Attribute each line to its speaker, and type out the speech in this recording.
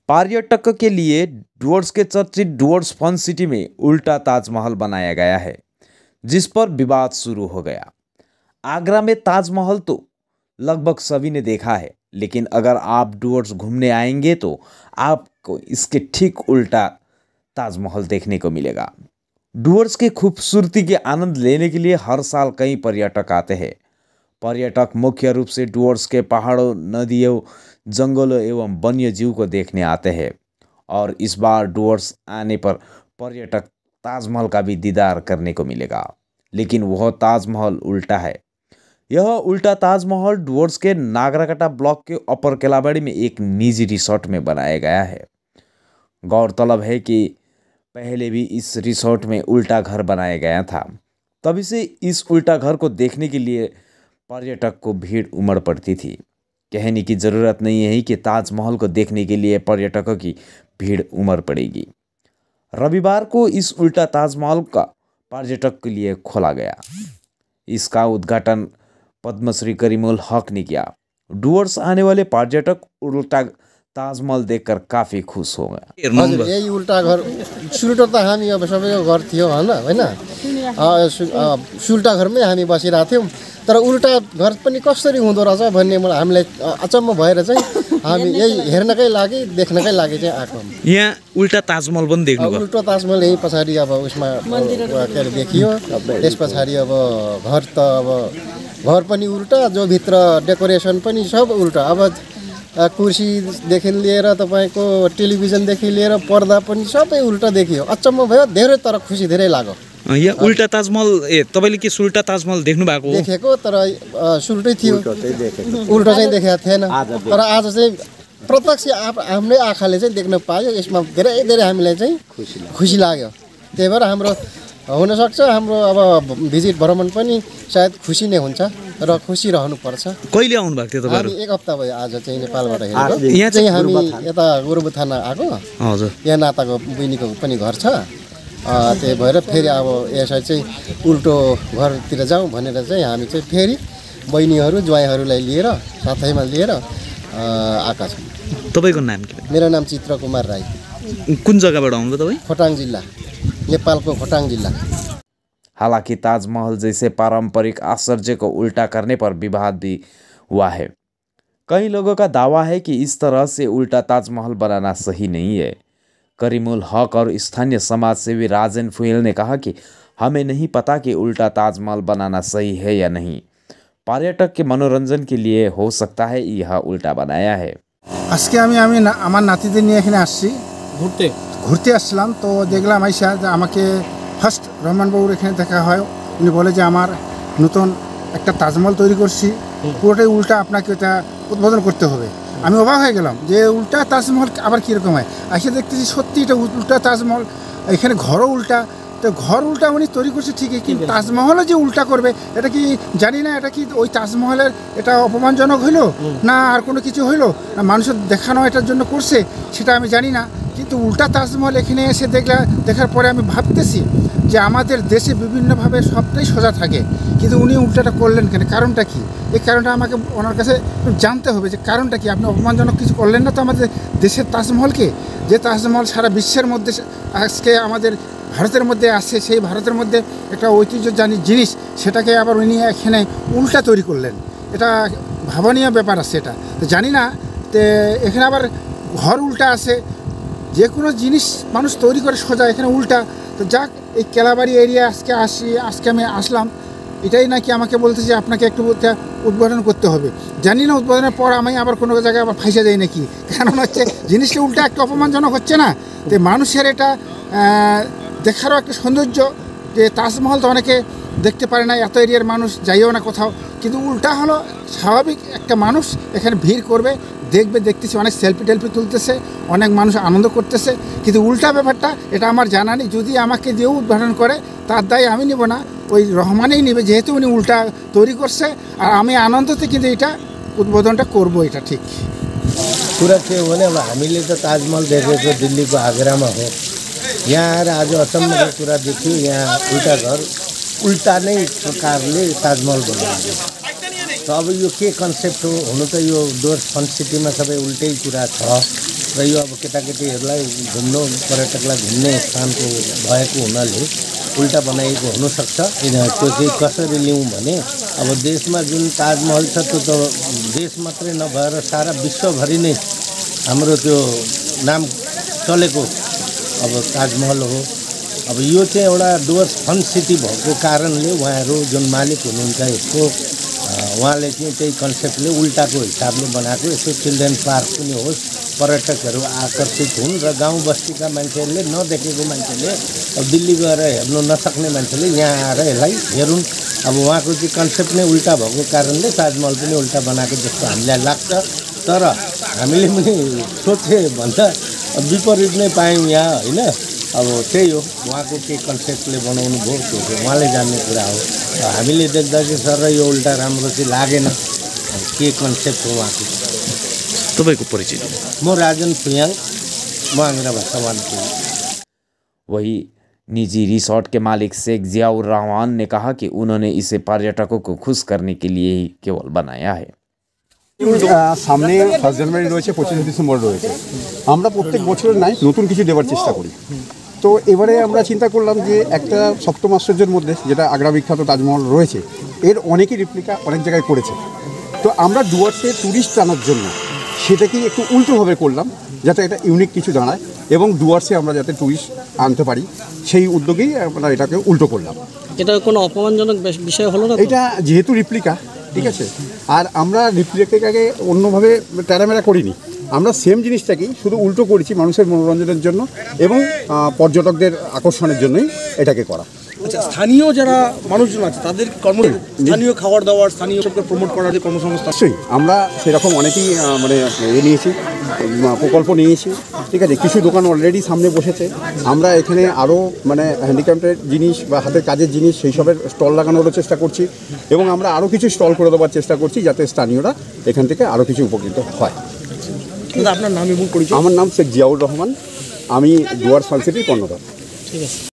Speaker 1: पर्यटकों के लिए डुवर्स के चर्चित डुवर्स फन सिटी में उल्टा ताजमहल बनाया गया है, जिस पर विवाद शुरू हो गया। आगरा में ताजमहल तो लगभग सभी ने देखा है, लेकिन अगर आप डुवर्स घूमने आएंगे तो आपको इसके ठीक उल्टा ताजमहल देखने को मिलेगा। डुवर्स की खूबसूरती के आनंद लेने के लिए हर साल कई पर्यटक आते हैं। पर्यटक मुख्य रूप से डुवर्स के पहाड़ों, नदियों, जंगलों एवं वन्य जीव को देखने आते हैं और इस बार डुवर्स आने पर पर्यटक ताजमहल का भी दीदार करने को मिलेगा, लेकिन वह ताजमहल उल्टा है। यह उल्टा ताजमहल डुवर्स के नागराकटा ब्लॉक के अपर केलाबाड़ी में एक निजी रिसोर्ट में बनाया गया है। गौरतलब है कि पहले भी इस रिसोर्ट में उल्टा घर बनाया गया था, तभी से इस उल्टा घर को देखने के लिए पर्यटक को भीड़ उमड़ पड़ती थी। कहने की ज़रूरत नहीं है कि ताजमहल को देखने के लिए पर्यटकों की भीड़ उमड़ पड़ेगी। रविवार को इस उल्टा ताजमहल का पर्यटक के लिए खोला गया। इसका उद्घाटन पद्मश्री करीमुल हक ने किया। डुवर्स आने वाले पर्यटक उल्टा ताजमहल देखकर काफी खुश हो गए।
Speaker 2: हजुर, यही उल्टा घर सुल्टो त हामी अब सबैको घर थियो हैन, सुल्टा घरमै हामी बसिरहेको थियौँ। तर उल्टा घर पनि कसरी हुँदो रहेछ भन्ने हामीलाई अचम्म भएर चाहिँ हामी यही हेर्नकै लागि देखनकै लागि चाहिँ आएको।
Speaker 1: यहाँ उल्टा ताजमहल पनि देख्नुभयो?
Speaker 2: उल्टो ताजमहल यही पछाडि अब उसमा के अरे देखियो। त्यस पछाडि अब घर त अब घर पनि उल्टा, जो भित्र डेकोरेसन पनि सब उल्टा। अब कुर्सीदेखि लिएर तपाईँको टेलिभिजनदेखि लिएर पर्दा पनि सबै उल्टा देखियो। अचम्म भयो धेरै, तर खुसी धेरै लाग्यो।
Speaker 1: यहाँ उल्टा ताजमहल तपाईँले के उल्टा ताजमहल देख्नु भएको?
Speaker 2: देखेको, तर सुल्टै थियो, उल्टा चाहिँ देखेको थिएन। तर आज चाहिँ प्रत्यक्ष आफ्नै आँखाले चाहिँ देख्न पायो। यसमा धेरै धेरै हामीलाई चाहिँ खुसी लाग्यो। त्यही भएर हाम्रो हुनसक्छ हाम्रो अब भिजिट भ्रमण पनि सायद खुसी नै हुन्छ र खुसी रहनुपर्छ।
Speaker 1: कहिले आउनु भएको थियो तपाईँहरू?
Speaker 2: हामी एक हप्ता भयो आज चाहिँ नेपालबाट हेरेको। यहाँ चाहिँ हामी यता गुरुबु थाना आएको।
Speaker 1: हजुर,
Speaker 2: यहाँ नाताको बहिनीको पनि घर छ। त्यही भएर फेरि अब यसलाई चाहिँ उल्टो घरतिर जाउँ भनेर चाहिँ हामी चाहिँ फेरि बहिनीहरू ज्वाइँहरूलाई लिएर साथैमा लिएर आएका छौँ।
Speaker 1: तपाईँको नाम के?
Speaker 2: मेरो नाम चित्र कुमार राई।
Speaker 1: कुन जग्गाबाट आउनुभयो तपाईँ?
Speaker 2: खोटाङ जिल्ला, नेपालको खोटाङ जिल्ला।
Speaker 1: हालांकि ताजमहल जैसे पारंपरिक आश्चर्य को उल्टा करने पर विवाद भी हुआ है। कई लोगों का दावा है कि इस तरह से उल्टा ताजमहल बनाना सही नहीं है। करीमुल हक और स्थानीय समाज सेवी राजन फुहेल ने कहा कि हमें नहीं पता कि उल्टा ताजमहल बनाना सही है या नहीं। पर्यटक के मनोरंजन के लिए हो सकता है यह उल्टा बनाया है।
Speaker 3: আজকে আমি আমার নাতিদের নিয়ে এখানে আসছি, ঘুরতে আসলাম। তো দেখলাম আইসা যে আমাকে ফার্স্ট রহমানবাবুর এখানে দেখা হয়। উনি বলে যে আমার নতুন একটা তাজমহল তৈরি করছি, পুরোটাই উল্টা, আপনাকে এটা উদ্বোধন করতে হবে। আমি অবাক হয়ে গেলাম যে উল্টা তাজমহল আবার কীরকম হয়। এসে দেখতেছি সত্যি এটা উল্টা তাজমহল, এখানে ঘরও উল্টা। তো ঘর উল্টা উনি তৈরি করছে ঠিকই, কিন্তু তাজমহলও যে উল্টা করবে এটা কি জানি না। এটা কি ওই তাজমহলের এটা অপমানজনক হইলো না আর কোনো কিছু হইলো না মানুষের দেখানো এটার জন্য করছে সেটা আমি জানি না। কিন্তু উল্টা তাজমহল এখানে এসে দেখার পরে আমি ভাবতেছি যে আমাদের দেশে বিভিন্নভাবে সবটাই সোজা থাকে, কিন্তু উনি উল্টাটা করলেন কেন? কারণটা কি? এই কারণটা আমাকে ওনার কাছে জানতে হবে যে কারণটা কি। আপনি অপমানজনক কিছু করলেন না তো আমাদের দেশের তাজমহলকে? যে তাজমহল সারা বিশ্বের মধ্যে আজকে আমাদের ভারতের মধ্যে আসছে, সেই ভারতের মধ্যে একটা ঐতিহ্যজানী জিনিস, সেটাকে আবার উনি এখানে উল্টা তৈরি করলেন। এটা ভাবনীয় ব্যাপার আছে। এটা তো জানি না। তো এখানে আবার ঘর উল্টা আছে, যে কোনো জিনিস মানুষ তৈরি করে সোজা, এখানে উল্টা। তো যাক, এই কেলাবাড়ি এরিয়া আজকে আমি আসলাম, এটাই নাকি আমাকে বলতেছে আপনাকে একটু উদ্বোধন করতে হবে। জানি না উদ্বোধনের পর আমি আবার কোনো জায়গায় আবার ফাইসে যাই নাকি। কারণ হচ্ছে জিনিসটা উল্টা একটু অপমানজনক হচ্ছে না? তো মানুষের এটা দেখারও একটা সৌন্দর্য, যে তাজমহল তো অনেকে দেখতে পারে না, এত এরিয়ার মানুষ যাইও না কোথাও, কিন্তু উল্টা হলো স্বাভাবিক একটা মানুষ এখানে ভিড় করবে, দেখতেছি অনেক সেলফি তুলতেছে, অনেক মানুষ আনন্দ করতেছে। কিন্তু উল্টা ব্যাপারটা এটা আমার জানা নেই। যদি আমাকে দিয়েও উদ্বোধন করে তার দায় আমি নেব না, ওই রহমানেই নেবে, যেহেতু উনি উল্টা তৈরি করছে। আর আমি আনন্দতে কিন্তু এটা उद्बोधन करब ये ठीक
Speaker 2: कुरा के हो भने अब हामीले त ताजमहल देखेको दिल्लीको आगरामा हो। यहाँ आएर आज अचम्मको कुरा देखियो, यहाँ उल्टा घर उल्टा नै प्रकारले ताजमहल बनाइयो। त अब यो के कन्सेप्ट हो? हुनु त यो डुवर्स फन सिटीमा सबै उल्टै कुरा छ। र यो अब केटाकेटीहरूलाई घुम्न पर्यटकलाई घुम्ने स्थानको भएको हुनाले उल्टा बनाइएको हुनसक्छ। त्यो चाहिँ कसरी लिउँ भने अब देशमा जुन ताजमहल छ त्यो त देश मात्रै नभएर सारा विश्वभरि नै हाम्रो त्यो नाम चलेको अब ताजमहल हो। अब यो चाहिँ एउटा डुवर्स फन सिटी भएको कारणले उहाँहरू जुन मालिक हुनुहुन्छ यसको उहाँले चाहिँ त्यही कन्सेप्टले उल्टाको हिसाबले बनाएको। यसो चिल्ड्रेन पार्क पनि होस्, पर्यटकहरू आकर्षित हुन् र गाउँ बस्तीका मान्छेहरूले नदेखेको मान्छेले अब दिल्ली गएर हेर्नु नसक्ने मान्छेले यहाँ आएर यसलाई हेरुन्। अब उहाँको चाहिँ कन्सेप्ट नै उल्टा भएको कारणले ताजमहल पनि उल्टा बनाएको जस्तो हामीलाई लाग्छ। तर हामीले पनि सोचे भन्दा विपरीत नै पायौँ यहाँ, होइन। अब त्यही हो, उहाँको के कन्सेप्टले बनाउनु भयो त्यो चाहिँ उहाँले जान्ने कुरा हो। हामीले देख्दा चाहिँ सर यो उल्टा राम्रो चाहिँ लागेन। के कन्सेप्ट हो उहाँको?
Speaker 4: तपाईँको परिचय?
Speaker 2: म राजन फुयाङ, म आंग्रा भाषा।
Speaker 1: वही निजी रिसोर्ट के मालिक शेख जियाउर रहमान ने कहा कि उन्होंने इसे पर्यटकों को खुश करने के लिए ही केवल बनाया है।
Speaker 5: সামনে 1 জানুয়ারি রয়েছে, 25 ডিসেম্বর রয়েছে। আমরা প্রত্যেক বছর নাই নতুন কিছু দেওয়ার চেষ্টা করি। তো এবারে আমরা চিন্তা করলাম যে একটা সপ্তম আশ্চর্যের মধ্যে যেটা আগ্রা বিখ্যাত তাজমহল রয়েছে, এর অনেকই রেপ্লিকা অনেক জায়গায় করেছে। তো আমরা ডুয়ার্সে ট্যুরিস্ট আনার জন্য সেটাকেই একটু উল্টোভাবে করলাম, যাতে একটা ইউনিক কিছু দাঁড়ায় এবং ডুয়ার্সে আমরা যাতে ট্যুরিস্ট আনতে পারি, সেই উদ্যোগেই আমরা এটাকে উল্টো করলাম।
Speaker 6: এটা কোনো অপমানজনক বিষয় হলো না?
Speaker 5: এটা যেহেতু রেপ্লিকা, ঠিক আছে, আর আমরা রেপ্লিকাকে অন্যভাবে ট্যারামেরা করিনি। আমরা সেম জিনিসটাকেই শুধু উল্টো করেছি মানুষের মনোরঞ্জনের জন্য এবং পর্যটকদের আকর্ষণের জন্যই এটাকে করা।
Speaker 4: আচ্ছা, স্থানীয় যারা মানুষজন আছে তাদের স্থানীয় খাবার দাবার, স্থানীয় সবকে প্রমোট করার যে কর্মসংস্থান,
Speaker 5: নিশ্চয়ই আমরা সেরকম অনেকেই মানে নিয়েছি, প্রকল্প নিয়েছি, ঠিক আছে। কিছু দোকান অলরেডি সামনে বসেছে। আমরা এখানে আরও মানে হ্যান্ডিক্রাফটের জিনিস বা হাতের কাজের জিনিস সেই সবের স্টল লাগানোরও চেষ্টা করছি এবং আমরা আরও কিছু স্টল করে দেওয়ার চেষ্টা করছি যাতে স্থানীয়রা এখান থেকে আরও কিছু উপকৃত হয়।
Speaker 4: আপনার নাম এবং পরিচয়?
Speaker 5: আমার নাম শেখ জিয়াউর রহমান, আমি ডুয়ার্স ফান সিটির কর্ণধার।
Speaker 6: ঠিক আছে।